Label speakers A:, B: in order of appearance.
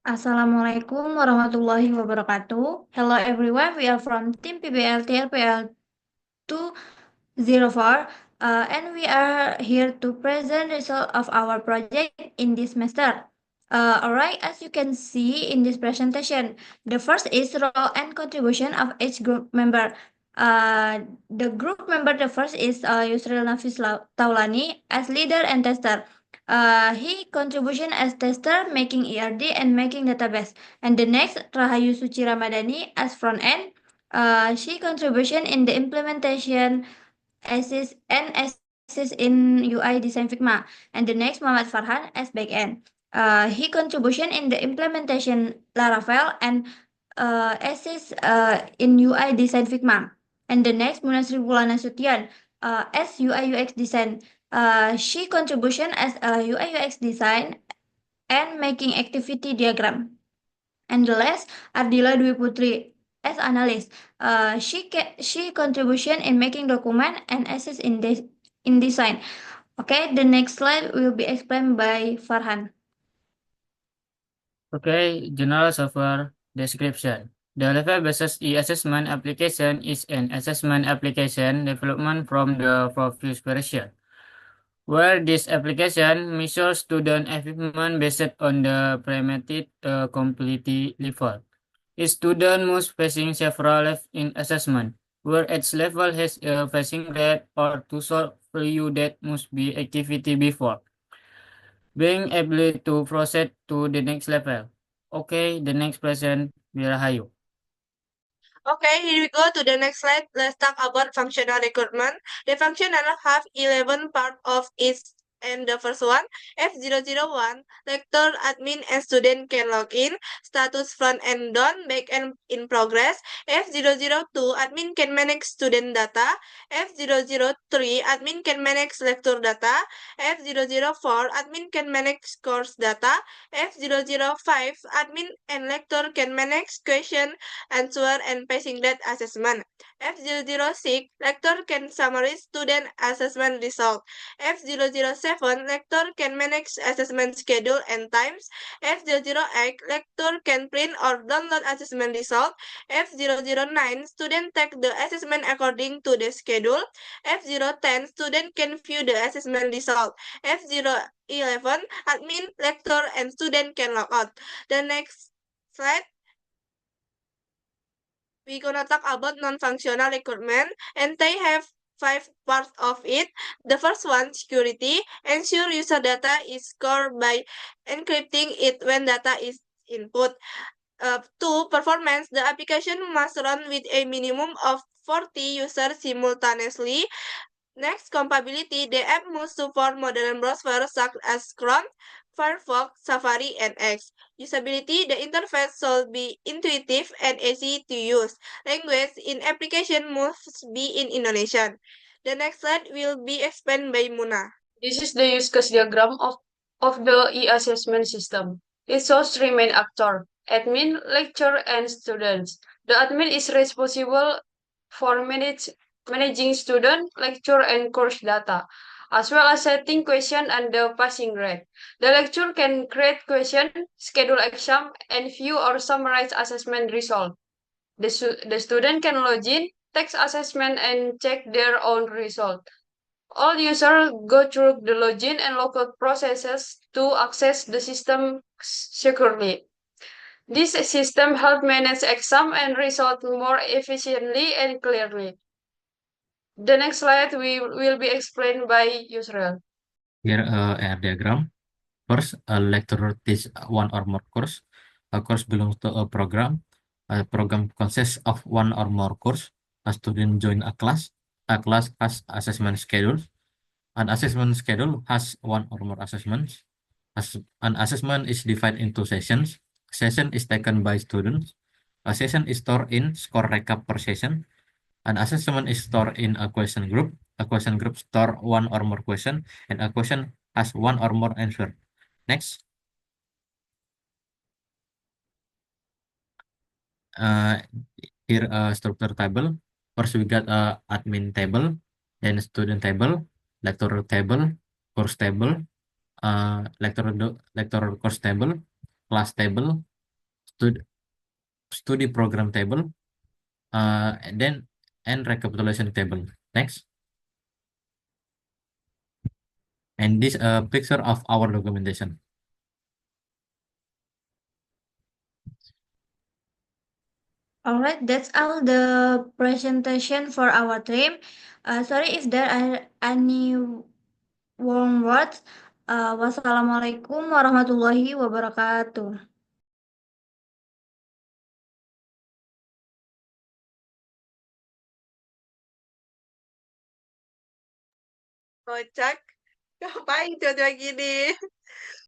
A: Assalamualaikum warahmatullahi wabarakatuh. Hello everyone, we are from Team PBL TRPL 204 and we are here to present result of our project in this semester. Alright, as you can see in this presentation, the first is role and contribution of each group member. The group member, the first is Yusril Nafis Taulani as leader and tester. He contribution as tester, making ERD and making database. And the next, Rahayu Suci Ramadhani as front end. She contribution in the implementation, assist in UI design Figma. And the next, Muhammad Farhan as back end. He contribution in the implementation Laravel and assist in UI design Figma. And the next, Munasri Bulana Sutian as UI UX design. She contribution as a UI UX design and making activity diagram. And the last, Ardila Dwi Putri as analyst. She contribution in making document and assist in design. Okay, the next slide will be explained by Farhan.
B: Okay, general software description. The level-based e-assessment application is an assessment application development from the previous version, where this application measures student achievement based on the parametric complexity level. Each student must facing several levels in assessment, where each level has a passing grade or to solve value that must be activity before being able to proceed to the next level. Okay, the next present, Wirahayu.
C: Okay, here we go to the next slide. Let's talk about functional recruitment. The functional have 11 part of it. And the first one, F001, lecturer, admin, and student can log in. Status front and done, back end in progress. F002, admin can manage student data. F003, admin can manage lecture data. F004, admin can manage course data. F005, admin and lecturer can manage question, answer, and passing grade assessment. F006, lecturer can summarize student assessment result. F007, lecturer can manage assessment schedule and times. F008, lecturer can print or download assessment result. F009, student take the assessment according to the schedule. F010, student can view the assessment result. F011, admin, lecturer, and student can log out. The next slide, we're gonna talk about non-functional recruitment, and they have 5 parts of it. The first one, security. Ensure user data is scored by encrypting it when data is input. 2, performance. The application must run with a minimum of 40 users simultaneously. Next, compatibility. The app must support modern browsers such as Chrome, Firefox, Safari, and Edge. Usability. The interface should be intuitive and easy to use. Language in application must be in Indonesian. The next slide will be explained by Muna.
D: This is the use case diagram of the e-assessment system. It shows three main actors, admin, lecturer, and students. The admin is responsible for managing student, lecture, and course data, as well as setting question and the passing grade. The lecturer can create question, schedule exam, and view or summarize assessment result. The student can log in, take assessment, and check their own result. All users go through the login and logout processes to access the system securely. This system helps manage exam and result more efficiently and clearly. The next slide will be explained by Yusril.
E: Here a diagram. First, a lecturer teach one or more course. A course belongs to a program. A program consists of one or more course. A student join a class. A class has assessment schedules. An assessment schedule has one or more assessments. An assessment is divided into sessions. Session is taken by students. A session is stored in score recap per session. An assessment is stored in a question group. A question group store one or more question, and a question has one or more answer. Next. Here a structure table. First we got a admin table, then student table, lecturer table, course table, lecturer course table, class table, study program table, and recapitulation table. Next. And this picture of our documentation.
A: All right, that's all the presentation for our team. Sorry if there are any warm words. Wassalamualaikum warahmatullahi wabarakatuh.
C: Kocak. Ngapain coba gini?